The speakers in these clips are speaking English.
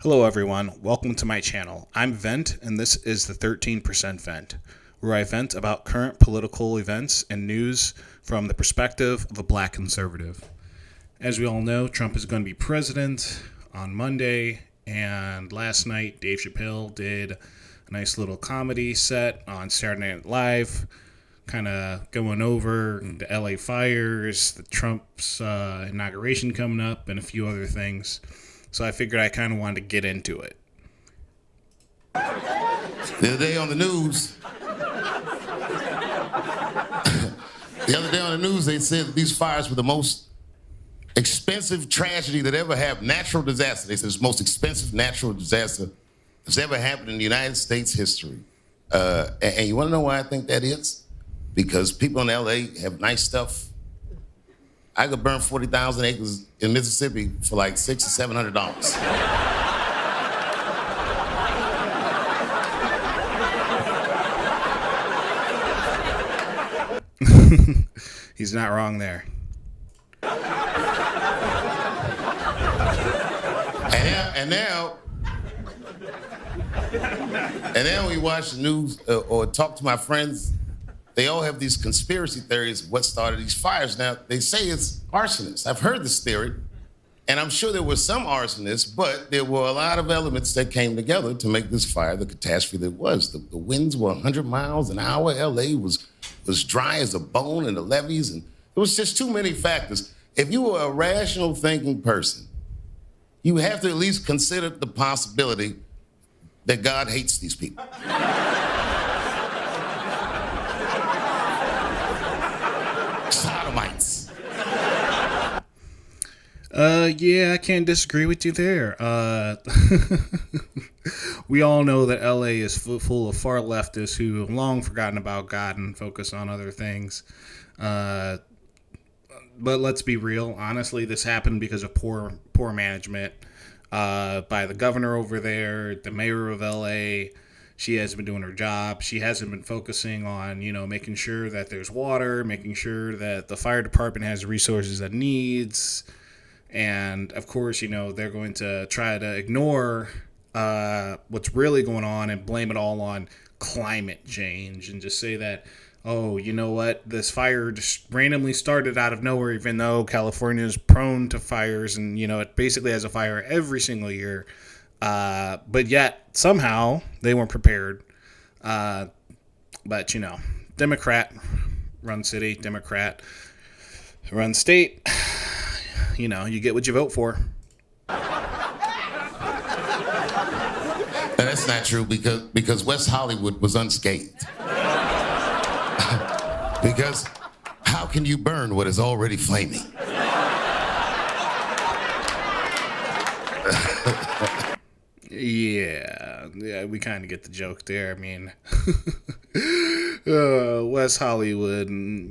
Hello everyone, welcome to my channel. I'm Vent and this is the 13% Vent, where I vent about current political events and news from the perspective of a black conservative. As we all know, Trump is going to be president on Monday, and last night Dave Chappelle did a nice little comedy set on Saturday Night Live, kind of going over the LA fires, the Trump's inauguration coming up, and a few other things. So I figured I kind of wanted to get into it. The other day on the news, they said that these fires were the most expensive tragedy that ever happened. Natural disaster. They said it's the most expensive natural disaster that's ever happened in the United States history. And you want to know why I think that is? Because people in LA have nice stuff. I could burn 40,000 acres in Mississippi for like $600 or $700. He's not wrong there. And now we watch the news or talk to my friends. They all have these conspiracy theories of what started these fires. Now, they say it's arsonists. I've heard this theory, and I'm sure there were some arsonists, but there were a lot of elements that came together to make this fire the catastrophe that it was. The winds were 100 miles an hour. LA was dry as a bone in the levees, and there was just too many factors. If you were a rational thinking person, you have to at least consider the possibility that God hates these people. Sodomites. Yeah, I can't disagree with you there. We all know that LA is full of far leftists who have long forgotten about God and focus on other things. But let's be real. Honestly, this happened because of poor management by the governor over there, the mayor of LA. She hasn't been doing her job. She hasn't been focusing on, making sure that there's water, making sure that the fire department has the resources that it needs. And of course, they're going to try to ignore what's really going on and blame it all on climate change and just say that, oh, you know what, this fire just randomly started out of nowhere, even though California is prone to fires and, it basically has a fire every single year. But yet somehow they weren't prepared. But, Democrat run city, Democrat run state. You get what you vote for. That's not true because West Hollywood was unscathed. Because how can you burn what is already flaming? Yeah, we kind of get the joke there. I mean, West Hollywood, and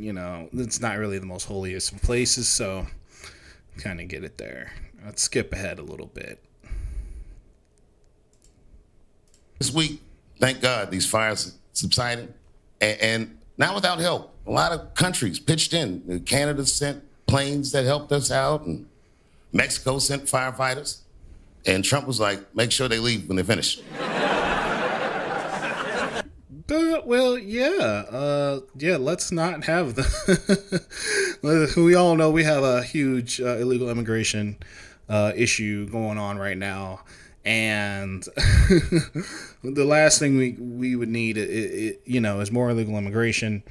it's not really the most holiest of places, so kind of get it there. Let's skip ahead a little bit. This week, thank God, these fires subsided, and not without help. A lot of countries pitched in. Canada sent planes that helped us out, and Mexico sent firefighters. And Trump was like, make sure they leave when they finish. Let's not have the... We all know we have a huge illegal immigration issue going on right now. And the last thing we would need, is more illegal immigration.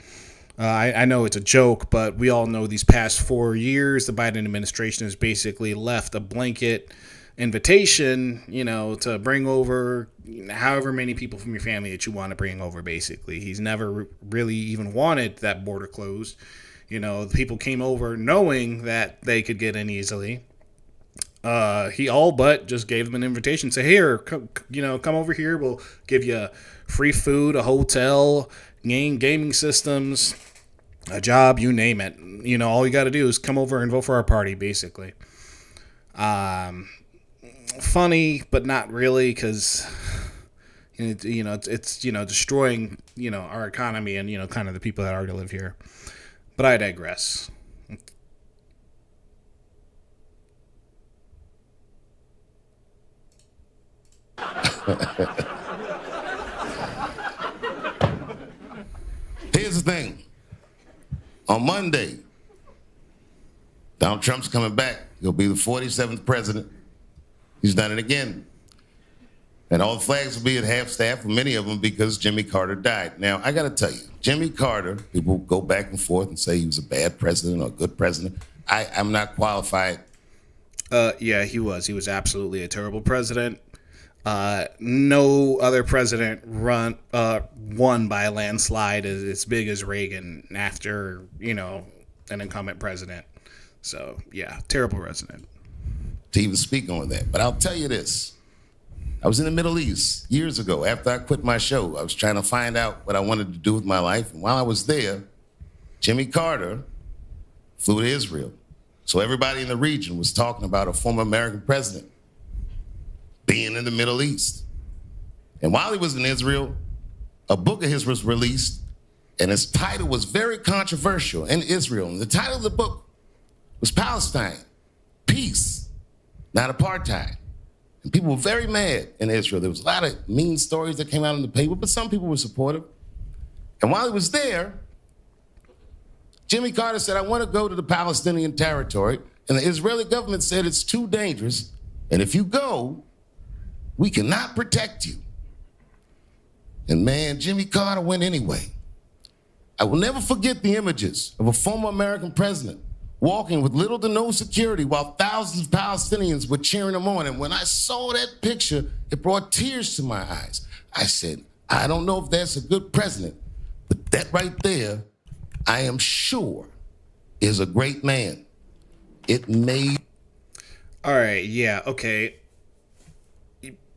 I know it's a joke, but we all know these past 4 years, the Biden administration has basically left a blanket invitation, to bring over however many people from your family that you want to bring over, basically. He's never really even wanted that border closed. The people came over knowing that they could get in easily. He all but just gave them an invitation. Say, here, come over here. We'll give you free food, a hotel, gaming systems, a job, you name it. All you got to do is come over and vote for our party, basically. Funny, but not really, because it's destroying our economy and kind of the people that already live here. But I digress. Here's the thing. On Monday, Donald Trump's coming back. He'll be the 47th president. He's done it again. And all the flags will be at half-staff, for many of them, because Jimmy Carter died. Now, I got to tell you, Jimmy Carter, people go back and forth and say he was a bad president or a good president. I'm not qualified. Yeah, he was. He was absolutely a terrible president. No other president won by a landslide as big as Reagan after, an incumbent president. So, yeah, terrible president. To even speak on that. But I'll tell you this. I was in the Middle East years ago. After I quit my show, I was trying to find out what I wanted to do with my life. And while I was there, Jimmy Carter flew to Israel. So everybody in the region was talking about a former American president being in the Middle East. And while he was in Israel, a book of his was released, and its title was very controversial in Israel. And the title of the book was Palestine, Peace, Not Apartheid. And people were very mad in Israel. There was a lot of mean stories that came out in the paper, but some people were supportive. And while he was there, Jimmy Carter said, I want to go to the Palestinian territory. And the Israeli government said it's too dangerous. And if you go, we cannot protect you. And man, Jimmy Carter went anyway. I will never forget the images of a former American president walking with little to no security while thousands of Palestinians were cheering him on. And when I saw that picture, it brought tears to my eyes. I said, I don't know if that's a good president, but that right there, I am sure, is a great man. It made... All right, yeah, okay.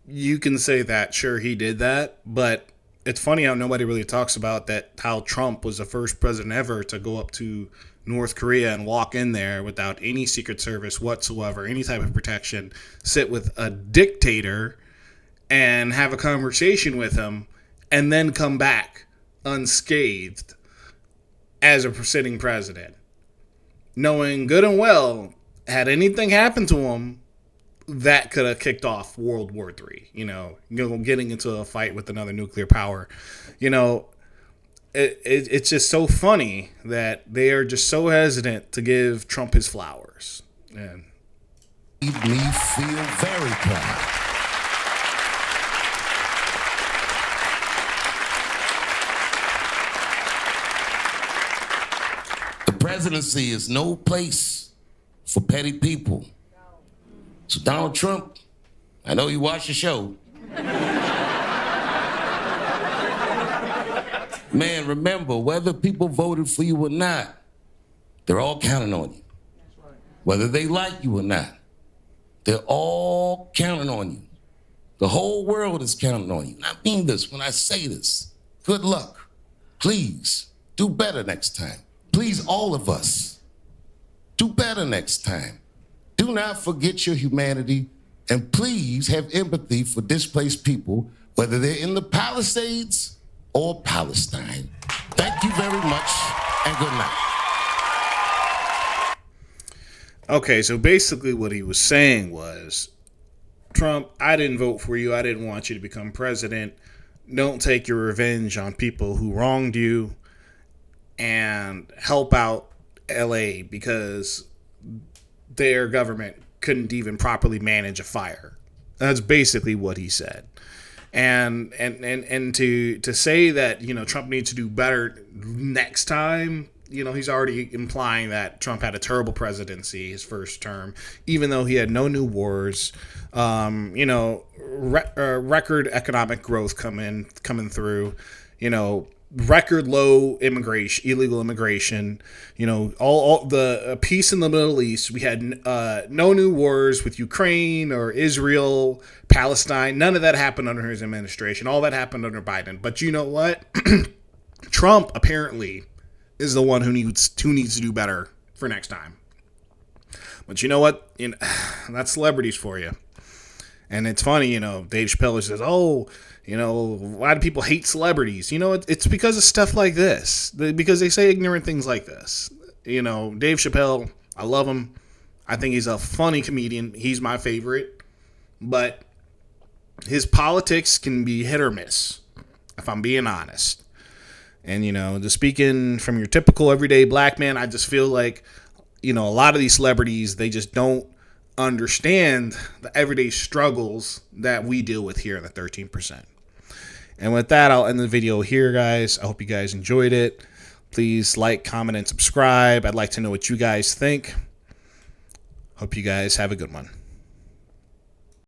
You can say that, sure, he did that, but it's funny how nobody really talks about that, how Trump was the first president ever to go up to North Korea and walk in there without any Secret Service whatsoever, any type of protection, sit with a dictator and have a conversation with him, and then come back unscathed as a sitting president, knowing good and well, had anything happened to him, that could have kicked off World War III, getting into a fight with another nuclear power. It's just so funny that they are just so hesitant to give Trump his flowers. And made me feel very proud. The presidency is no place for petty people. So Donald Trump, I know you watch the show. Man, remember, whether people voted for you or not, they're all counting on you. Whether they like you or not, they're all counting on you. The whole world is counting on you. And I mean this when I say this. Good luck. Please, do better next time. Please, all of us, do better next time. Do not forget your humanity, and please have empathy for displaced people, whether they're in the Palisades or Palestine. Thank you very much, and good night. Okay, so basically what he was saying was, Trump, I didn't vote for you. I didn't want you to become president. Don't take your revenge on people who wronged you, and help out LA because their government couldn't even properly manage a fire. That's basically what he said. And to say that, Trump needs to do better next time, he's already implying that Trump had a terrible presidency his first term, even though he had no new wars, record economic growth coming through, record low illegal immigration, all the peace in the Middle East. We had no new wars with Ukraine or Israel, Palestine. None of that happened under his administration. All that happened under Biden. But you know what? Trump apparently is the one who needs to do better for next time. But you know what? That's celebrities for you. And it's funny, Dave Chappelle says, why do people hate celebrities? It's because of stuff like this. Because they say ignorant things like this. Dave Chappelle, I love him. I think he's a funny comedian. He's my favorite. But his politics can be hit or miss, if I'm being honest. And, you know, just speaking from your typical everyday black man, I just feel like, you know, a lot of these celebrities, they just don't understand the everyday struggles that we deal with here in the 13%. And with that, I'll end the video here, guys. I hope you guys enjoyed it. Please like, comment, and subscribe. I'd like to know what you guys think. Hope you guys have a good one.